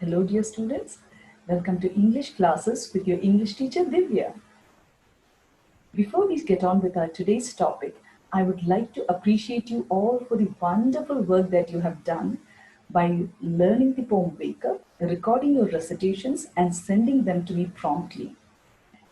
Hello dear students, welcome to English classes with your English teacher Divya. Before we get on with our today's topic, I would like to appreciate you all for the wonderful work that you have done by learning the poem Wake Up, recording your recitations and sending them to me promptly.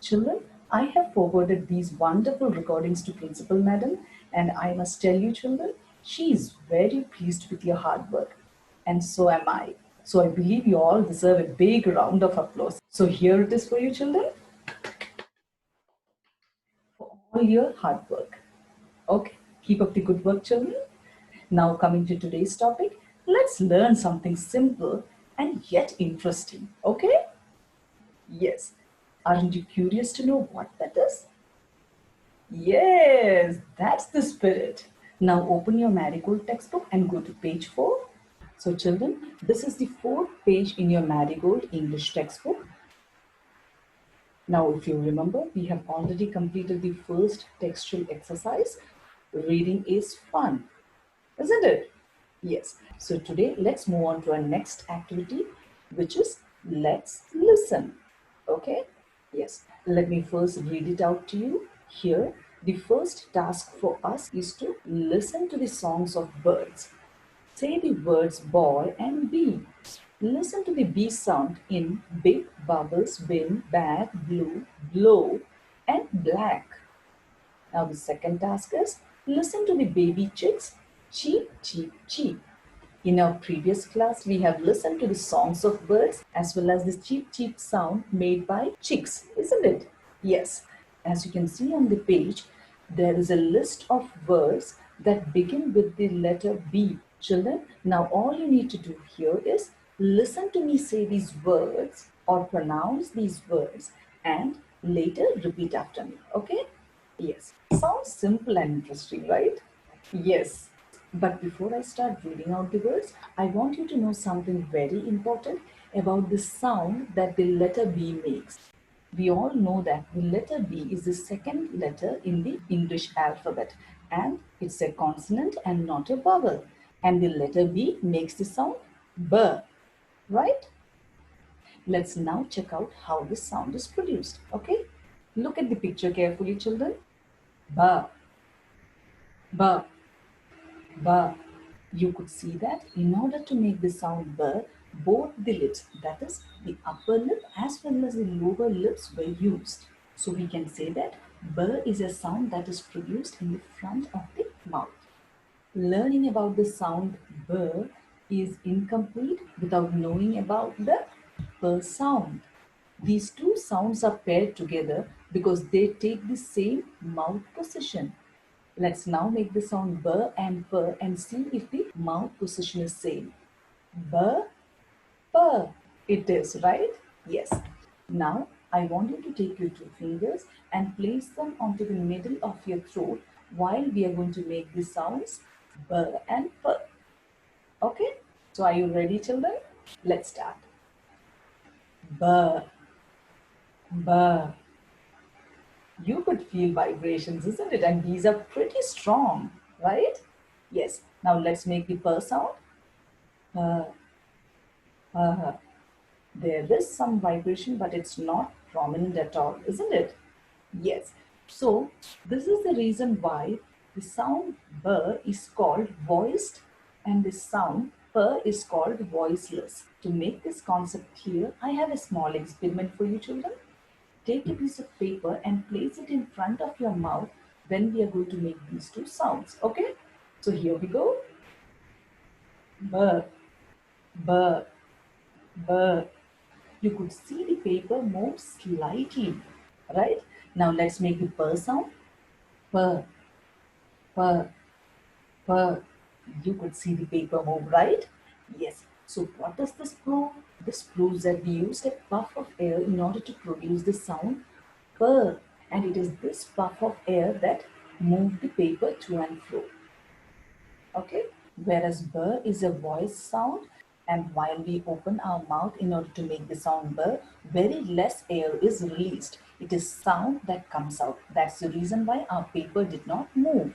Children, I have forwarded these wonderful recordings to Principal Madam, and I must tell you children, she is very pleased with your hard work. And so am I. So I believe you all deserve a big round of applause. So here it is for you children, for all your hard work. Okay, keep up the good work children. Now coming to today's topic, let's learn something simple and yet interesting. Okay? Yes. Aren't you curious to know what that is? Yes, that's the spirit. Now open your Marigold textbook and go to page 4. So children, this is the fourth page in your Marigold English textbook. Now if you remember, we have already completed the first textual exercise. Reading is fun, isn't it? Yes. So today let's move on to our next activity, which is let's listen. Okay? Yes. Let me first read it out to you. Here, the first task for us is to listen to the songs of birds. Say the words boy and bee. Listen to the bee sound in big, bubbles, bin, bag, blue, blow, and black. Now the second task is listen to the baby chicks cheep, cheep, cheep. In our previous class, we have listened to the songs of birds as well as the cheep, cheep sound made by chicks, isn't it? Yes. As you can see on the page, there is a list of words that begin with the letter B. Children, now all you need to do here is listen to me say these words or pronounce these words and later repeat after me. Okay? Yes. Sounds simple and interesting, right? Yes. But before I start reading out the words, I want you to know something very important about the sound that the letter B makes. We all know that the letter B is the second letter in the English alphabet and it's a consonant and not a vowel. And the letter B makes the sound B, right? Let's now check out how this sound is produced, okay? Look at the picture carefully, children. Ba, ba, ba. You could see that in order to make the sound b, both the lips, that is the upper lip as well as the lower lips were used. So we can say that b is a sound that is produced in the front of the mouth. Learning about the sound b is incomplete without knowing about the p sound. These two sounds are paired together because they take the same mouth position. Let's now make the sound b and p and see if the mouth position is same. B, p. It is, right? Yes. Now, I want you to take your two fingers and place them onto the middle of your throat while we are going to make the sounds b and p. Okay? So, are you ready, children? Let's start. B, b. You could feel vibrations, isn't it? And these are pretty strong, right? Yes. Now let's make the p sound. Uh, there is some vibration, but it's not prominent at all, isn't it? Yes. So this is the reason why the sound b is called voiced and the sound p is called voiceless. To make this concept clear, I have a small experiment for you children. Take a piece of paper and place it in front of your mouth when we are going to make these two sounds. Okay? So here we go. B, b, b. You could see the paper move slightly, right? Now let's make the p sound. P, p, p. You could see the paper move, right? Yes. So what does this prove? This proves that we used a puff of air in order to produce the sound p. And it is this puff of air that moved the paper to and fro. Okay? Whereas b is a voice sound, and while we open our mouth in order to make the sound b, very less air is released. It is sound that comes out. That's the reason why our paper did not move.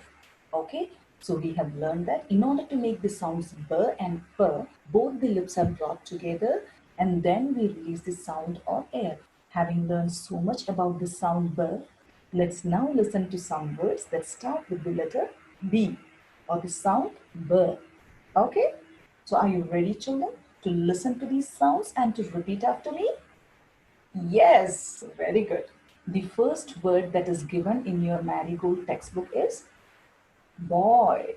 Okay? So we have learned that in order to make the sounds b and p, both the lips are brought together and then we release the sound on air. Having learned so much about the sound B, let's now listen to some words that start with the letter B or the sound B. Okay? So are you ready, children, to listen to these sounds and to repeat after me? Yes, very good. The first word that is given in your Marigold textbook is boy.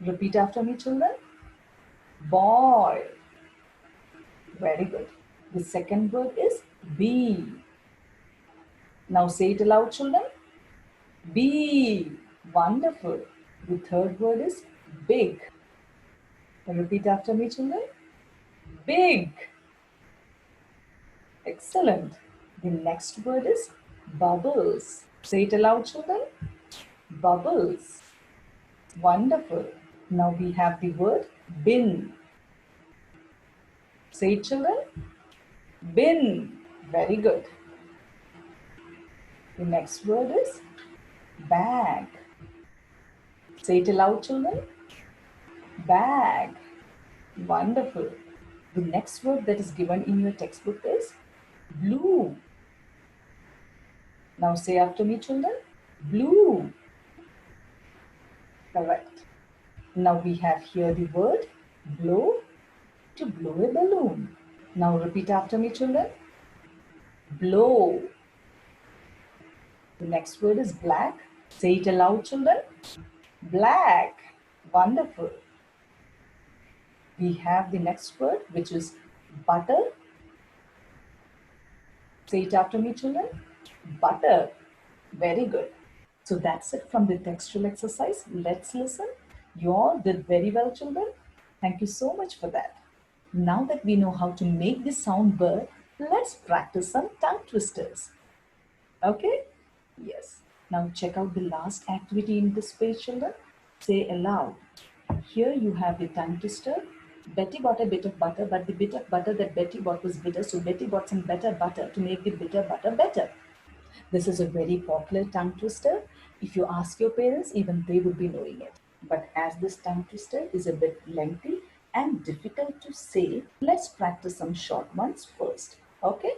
Repeat after me, children. Boy. Very good. The second word is bee. Now say it aloud, children. Bee. Wonderful. The third word is big. Repeat after me, children. Big. Excellent. The next word is bubbles. Say it aloud, children. Bubbles. Wonderful. Now we have the word bin. Say it, children. Bin. Very good. The next word is bag. Say it aloud, children. Bag. Wonderful. The next word that is given in your textbook is blue. Now say after me, children. Blue. Correct. Now we have here the word blow, to blow a balloon. Now repeat after me, children. Blow. The next word is black. Say it aloud, children. Black. Wonderful. We have the next word, which is butter. Say it after me, children. Butter. Very good. So that's it from the textual exercise. Let's listen. You all did very well, children. Thank you so much for that. Now that we know how to make the sound bird, let's practice some tongue twisters. Okay? Yes. Now check out the last activity in this page, children. Say aloud. Here you have the tongue twister. Betty bought a bit of butter, but the bit of butter that Betty bought was bitter, so Betty bought some better butter to make the bitter butter better. This is a very popular tongue twister. If you ask your parents, even they would be knowing it. But as this tongue twister is a bit lengthy and difficult to say, let's practice some short ones first. Okay?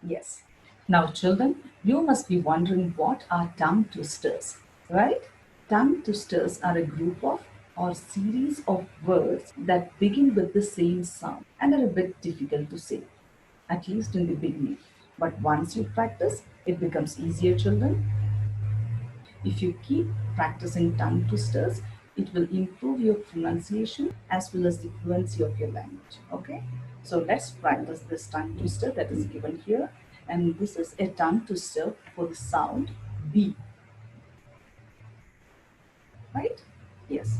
Yes. Now, children, you must be wondering what are tongue twisters, right? Tongue twisters are a group of or series of words that begin with the same sound and are a bit difficult to say, at least in the beginning. But once you practice, it becomes easier, children. If you keep practicing tongue twisters, it will improve your pronunciation as well as the fluency of your language. Okay? So let's practice this tongue twister that is given here. And this is a tongue twister for the sound B. Right? Yes.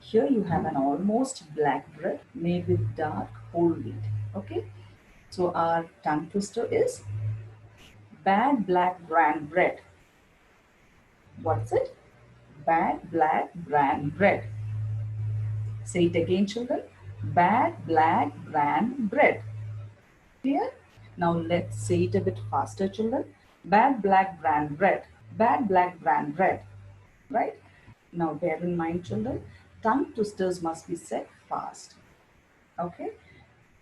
Here you have an almost black bread made with dark whole wheat. Okay? So our tongue twister is bad black bran bread. What's it? Bad black bran bread. Say it again, children. Bad black bran bread. Clear? Now let's say it a bit faster, children. Bad black bran bread. Bad black bran bread. Right? Now bear in mind, children, tongue twisters must be said fast. Okay?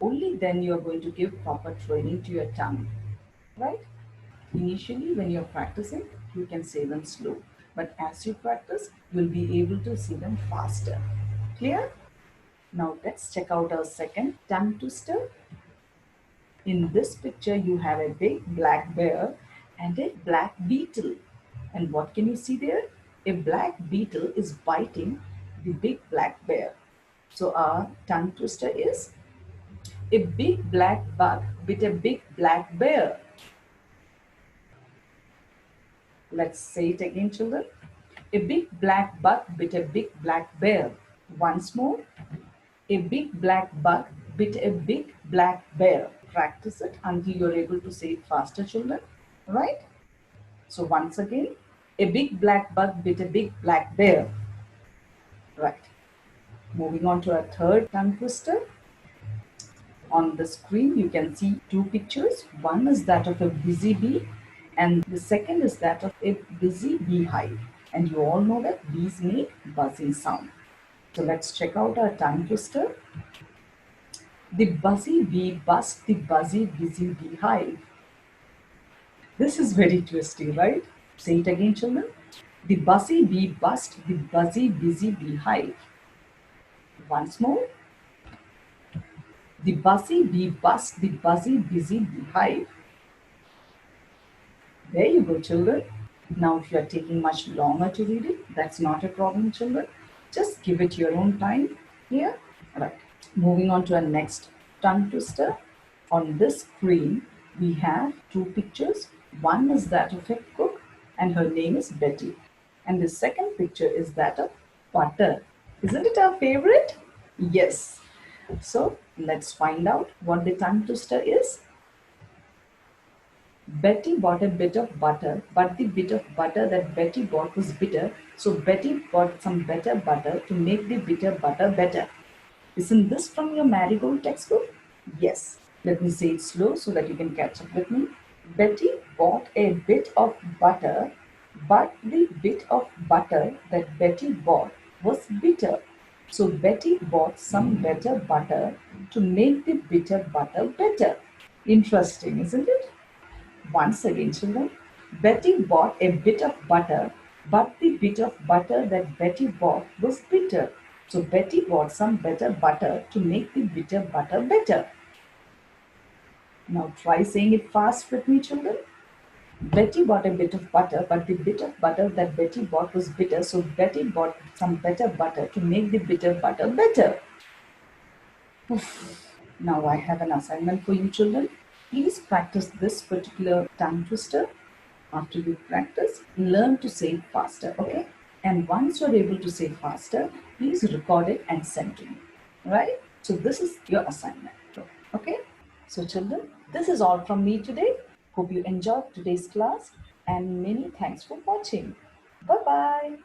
Only then you are going to give proper training to your tongue. Right? Initially, when you're practicing, you can say them slow. But as you practice, you'll be able to say them faster. Clear? Now let's check out our second tongue twister. In this picture, you have a big black bear and a black beetle. And what can you see there? A black beetle is biting the big black bear. So our tongue twister is a big black bug bit a big black bear. Let's say it again, children. A big black bug bit a big black bear. Once more. A big black bug bit a big black bear. Practice it until you're able to say it faster, children. Right? So once again, a big black bug bit a big black bear. Right. Moving on to our third tongue twister. On the screen, you can see two pictures. One is that of a busy bee and the second is that of a busy beehive. And you all know that bees make buzzing sound. So let's check out our tongue twister. The buzzy bee buzzed the buzzy busy beehive. This is very twisty, right? Say it again, children. The buzzy bee buzzed the buzzy busy beehive. Once more. The buzzy bee buzzed the buzzy busy beehive. There you go, children. Now, if you are taking much longer to read it, that's not a problem, children. Just give it your own time here. Right. Moving on to our next tongue twister. On this screen, we have two pictures. One is that of a cook, and her name is Betty. And the second picture is that of butter. Isn't it our favorite? Yes. So let's find out what the tongue twister is. Betty bought a bit of butter, but the bit of butter that Betty bought was bitter, so Betty bought some better butter to make the bitter butter better. Isn't this from your Marigold textbook? Yes. Let me say it slow so that you can catch up with me. Betty bought a bit of butter, but the bit of butter that Betty bought was bitter. So Betty bought some better butter to make the bitter butter better. Interesting, isn't it? Once again, children, Betty bought a bit of butter, but the bit of butter that Betty bought was bitter. So Betty bought some better butter to make the bitter butter better. Now try saying it fast with me, children. Betty bought a bit of butter, but the bit of butter that Betty bought was bitter, so Betty bought some better butter to make the bitter butter better. Now I have an assignment for you, children. Please practice this particular tongue twister. After you practice, learn to say it faster, okay? And once you're able to say faster, please record it and send to me, right? So this is your assignment, okay? So children, this is all from me today. Hope you enjoyed today's class and many thanks for watching. Bye-bye.